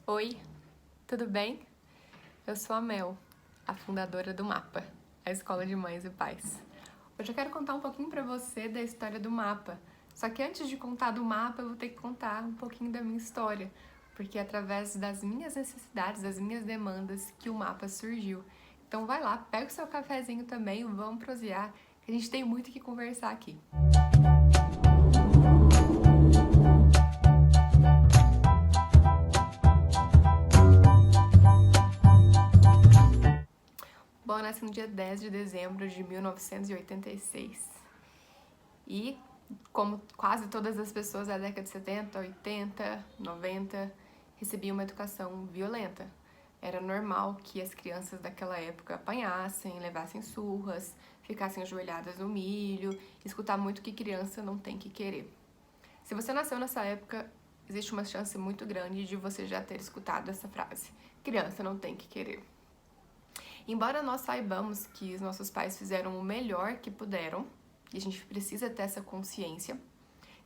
Oi, tudo bem? Eu sou a Mel, a fundadora do MAPA, a Escola de Mães e Pais. Hoje eu quero contar um pouquinho pra você da história do MAPA. Só que antes de contar do MAPA, eu vou ter que contar um pouquinho da minha história, porque é através das minhas necessidades, das minhas demandas, que o MAPA surgiu. Então vai lá, pega o seu cafezinho também, vamos prosear, que a gente tem muito o que conversar aqui. Bom, eu nasci no dia 10 de dezembro de 1986. E, como quase todas as pessoas da década de 70, 80, 90, recebiam uma educação violenta. Era normal que as crianças daquela época apanhassem, levassem surras, ficassem ajoelhadas no milho, escutar muito que criança não tem que querer. Se você nasceu nessa época, existe uma chance muito grande de você já ter escutado essa frase: criança não tem que querer. Embora nós saibamos que os nossos pais fizeram o melhor que puderam, e a gente precisa ter essa consciência,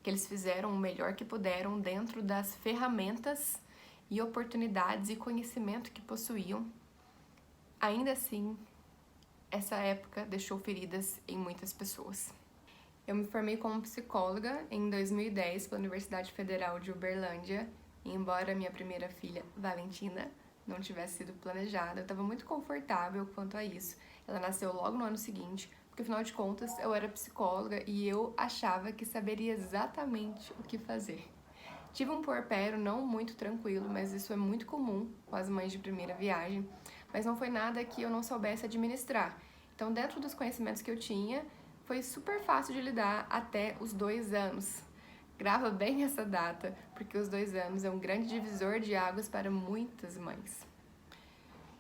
que eles fizeram o melhor que puderam dentro das ferramentas e oportunidades e conhecimento que possuíam, ainda assim, essa época deixou feridas em muitas pessoas. Eu me formei como psicóloga em 2010 pela Universidade Federal de Uberlândia, e embora minha primeira filha, Valentina, não tivesse sido planejada, eu estava muito confortável quanto a isso. Ela nasceu logo no ano seguinte, porque afinal de contas eu era psicóloga e eu achava que saberia exatamente o que fazer. Tive um puerpério não muito tranquilo, mas isso é muito comum com as mães de primeira viagem, mas não foi nada que eu não soubesse administrar. Então, dentro dos conhecimentos que eu tinha, foi super fácil de lidar até os 2 anos. Grava bem essa data, porque os 2 anos é um grande divisor de águas para muitas mães.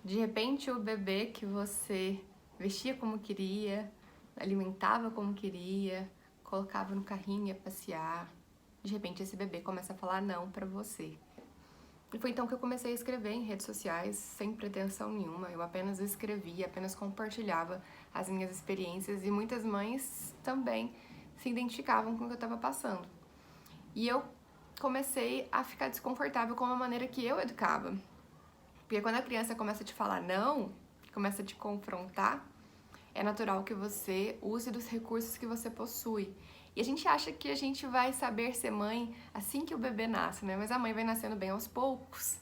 De repente, o bebê que você vestia como queria, alimentava como queria, colocava no carrinho e ia passear, de repente esse bebê começa a falar não para você. E foi então que eu comecei a escrever em redes sociais, sem pretensão nenhuma. Eu apenas escrevia, apenas compartilhava as minhas experiências e muitas mães também se identificavam com o que eu estava passando. E eu comecei a ficar desconfortável com a maneira que eu educava. Porque quando a criança começa a te falar não, começa a te confrontar, é natural que você use dos recursos que você possui. E a gente acha que a gente vai saber ser mãe assim que o bebê nasce, né? Mas a mãe vai nascendo bem aos poucos.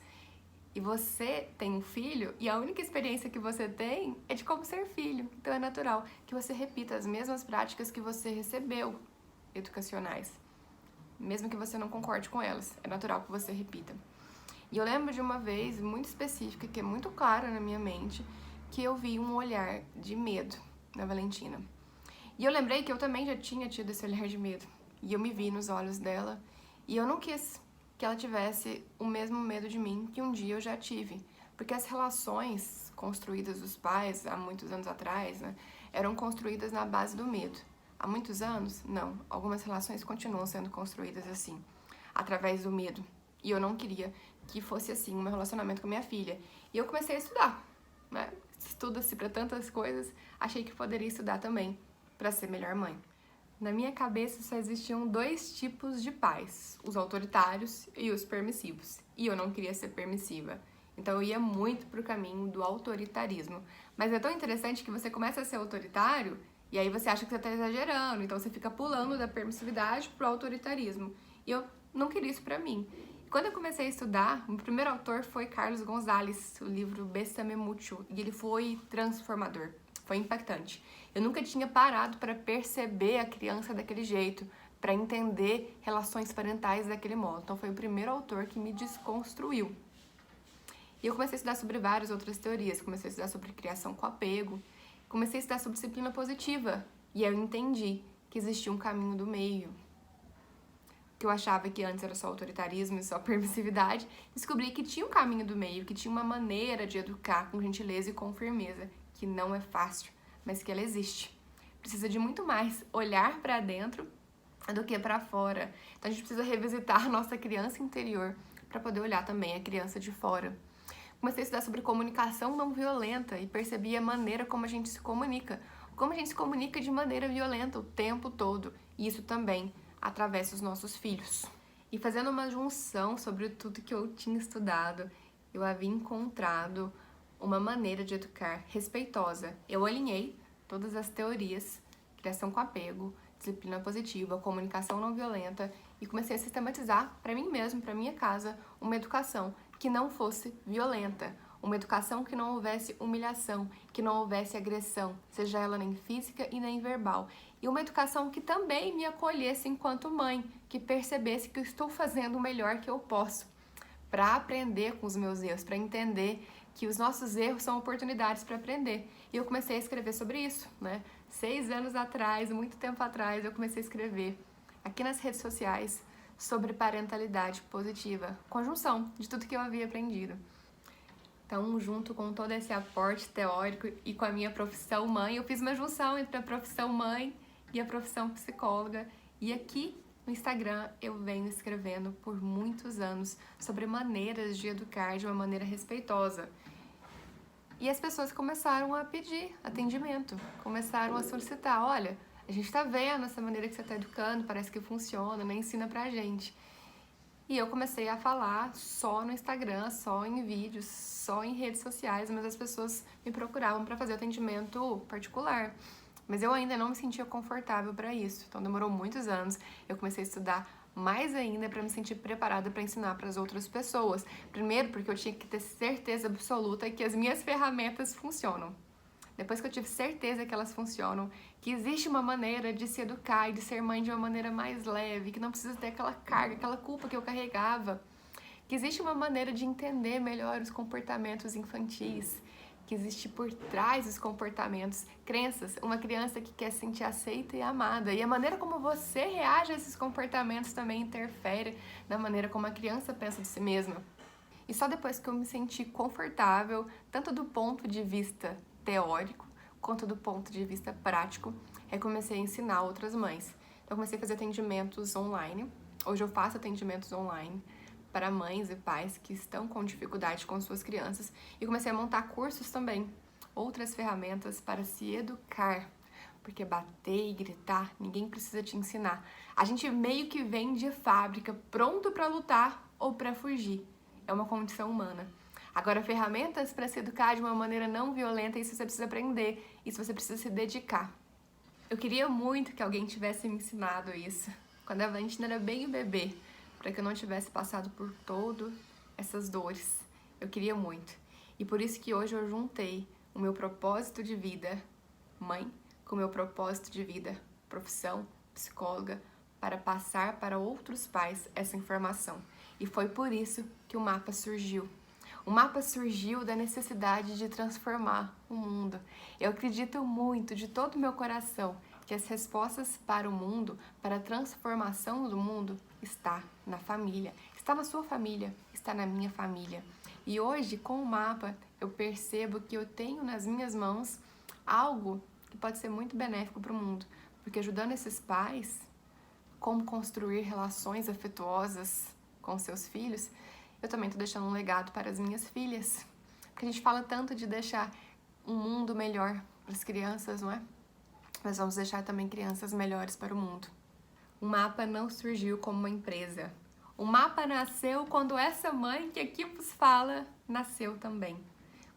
E você tem um filho e a única experiência que você tem é de como ser filho. Então é natural que você repita as mesmas práticas que você recebeu educacionais. Mesmo que você não concorde com elas, é natural que você repita. E eu lembro de uma vez muito específica, que é muito clara na minha mente, que eu vi um olhar de medo na Valentina. E eu lembrei que eu também já tinha tido esse olhar de medo. E eu me vi nos olhos dela e eu não quis que ela tivesse o mesmo medo de mim que um dia eu já tive. Porque as relações construídas dos pais há muitos anos atrás, né, eram construídas na base do medo. Há muitos anos, não. Algumas relações continuam sendo construídas assim, através do medo. E eu não queria que fosse assim o meu relacionamento com minha filha. E eu comecei a estudar, né? Estuda-se para tantas coisas, achei que poderia estudar também para ser melhor mãe. Na minha cabeça só existiam 2 tipos de pais, os autoritários e os permissivos. E eu não queria ser permissiva. Então eu ia muito pro caminho do autoritarismo. Mas é tão interessante que você começa a ser autoritário e aí você acha que você tá exagerando, então você fica pulando da permissividade pro autoritarismo. E eu não queria isso pra mim. Quando eu comecei a estudar, o primeiro autor foi Carlos Gonzalez, o livro Bésame Mucho, e ele foi transformador, foi impactante. Eu nunca tinha parado para perceber a criança daquele jeito, para entender relações parentais daquele modo. Então foi o primeiro autor que me desconstruiu. E eu comecei a estudar sobre várias outras teorias, comecei a estudar sobre criação com apego, comecei a estudar sobre disciplina positiva, e eu entendi que existia um caminho do meio. Que eu achava que antes era só autoritarismo e só permissividade, descobri que tinha um caminho do meio, que tinha uma maneira de educar com gentileza e com firmeza, que não é fácil, mas que ela existe. Precisa de muito mais olhar para dentro do que para fora. Então a gente precisa revisitar a nossa criança interior para poder olhar também a criança de fora. Comecei a estudar sobre comunicação não violenta e percebi a maneira como a gente se comunica. Como a gente se comunica de maneira violenta o tempo todo. E isso também atravessa os nossos filhos. E fazendo uma junção sobre tudo que eu tinha estudado eu havia encontrado uma maneira de educar respeitosa. Eu alinhei todas as teorias, criação com apego, disciplina positiva, comunicação não violenta, e comecei a sistematizar para mim mesmo, para minha casa, uma educação que não fosse violenta, uma educação que não houvesse humilhação, que não houvesse agressão, seja ela nem física e nem verbal. E uma educação que também me acolhesse enquanto mãe, que percebesse que eu estou fazendo o melhor que eu posso para aprender com os meus erros, para entender que os nossos erros são oportunidades para aprender. E eu comecei a escrever sobre isso, né? 6 anos atrás, muito tempo atrás, eu comecei a escrever aqui nas redes sociais sobre parentalidade positiva, conjunção de tudo que eu havia aprendido. Então, junto com todo esse aporte teórico e com a minha profissão mãe, eu fiz uma junção entre a profissão mãe e a profissão psicóloga. E aqui no Instagram eu venho escrevendo por muitos anos sobre maneiras de educar de uma maneira respeitosa. E as pessoas começaram a pedir atendimento, começaram a solicitar, olha, a gente tá vendo essa maneira que você tá educando, parece que funciona, né? Ensina pra gente. E eu comecei a falar só no Instagram, só em vídeos, só em redes sociais, mas as pessoas me procuravam para fazer atendimento particular. Mas eu ainda não me sentia confortável para isso, então demorou muitos anos. Eu comecei a estudar mais ainda para me sentir preparada para ensinar para as outras pessoas. Primeiro, porque eu tinha que ter certeza absoluta que as minhas ferramentas funcionam. Depois que eu tive certeza que elas funcionam, que existe uma maneira de se educar e de ser mãe de uma maneira mais leve, que não precisa ter aquela carga, aquela culpa que eu carregava, que existe uma maneira de entender melhor os comportamentos infantis, que existe por trás dos comportamentos, crenças, uma criança que quer se sentir aceita e amada, e a maneira como você reage a esses comportamentos também interfere na maneira como a criança pensa de si mesma. E só depois que eu me senti confortável, tanto do ponto de vista teórico, quanto do ponto de vista prático, eu comecei a ensinar outras mães. Eu comecei a fazer atendimentos online. Hoje eu faço atendimentos online para mães e pais que estão com dificuldade com suas crianças e comecei a montar cursos também, outras ferramentas para se educar, porque bater e gritar, ninguém precisa te ensinar. A gente meio que vem de fábrica pronto para lutar ou para fugir. É uma condição humana. Agora, ferramentas para se educar de uma maneira não violenta, isso você precisa aprender, isso você precisa se dedicar. Eu queria muito que alguém tivesse me ensinado isso, quando a Valentina era bem bebê, para que eu não tivesse passado por todas essas dores. Eu queria muito. E por isso que hoje eu juntei o meu propósito de vida, mãe, com o meu propósito de vida, profissão, psicóloga, para passar para outros pais essa informação. E foi por isso que o mapa surgiu. O mapa surgiu da necessidade de transformar o mundo. Eu acredito muito, de todo o meu coração, que as respostas para o mundo, para a transformação do mundo, está na família. Está na sua família, está na minha família. E hoje, com o mapa, eu percebo que eu tenho nas minhas mãos algo que pode ser muito benéfico para o mundo. Porque ajudando esses pais, como construir relações afetuosas com seus filhos, eu também estou deixando um legado para as minhas filhas. Porque a gente fala tanto de deixar um mundo melhor para as crianças, não é? Mas vamos deixar também crianças melhores para o mundo. O mapa não surgiu como uma empresa. O mapa nasceu quando essa mãe que aqui vos fala nasceu também.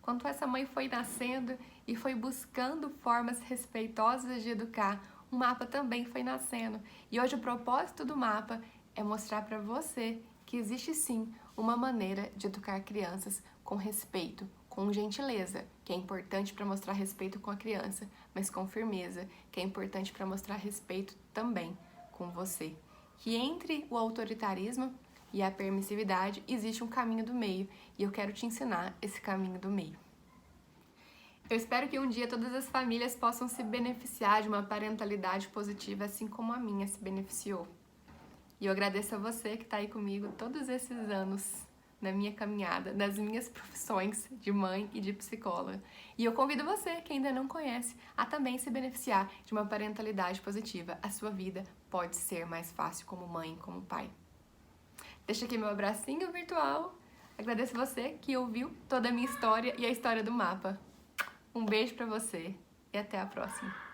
Quando essa mãe foi nascendo e foi buscando formas respeitosas de educar, o mapa também foi nascendo. E hoje o propósito do mapa é mostrar para você que existe sim uma maneira de educar crianças com respeito, com gentileza, que é importante para mostrar respeito com a criança, mas com firmeza, que é importante para mostrar respeito também com você. Que entre o autoritarismo e a permissividade existe um caminho do meio, e eu quero te ensinar esse caminho do meio. Eu espero que um dia todas as famílias possam se beneficiar de uma parentalidade positiva, assim como a minha se beneficiou. E eu agradeço a você que está aí comigo todos esses anos na minha caminhada, nas minhas profissões de mãe e de psicóloga. E eu convido você, que ainda não conhece, a também se beneficiar de uma parentalidade positiva. A sua vida pode ser mais fácil como mãe, como pai. Deixa aqui meu abracinho virtual. Agradeço você que ouviu toda a minha história e a história do mapa. Um beijo pra você e até a próxima.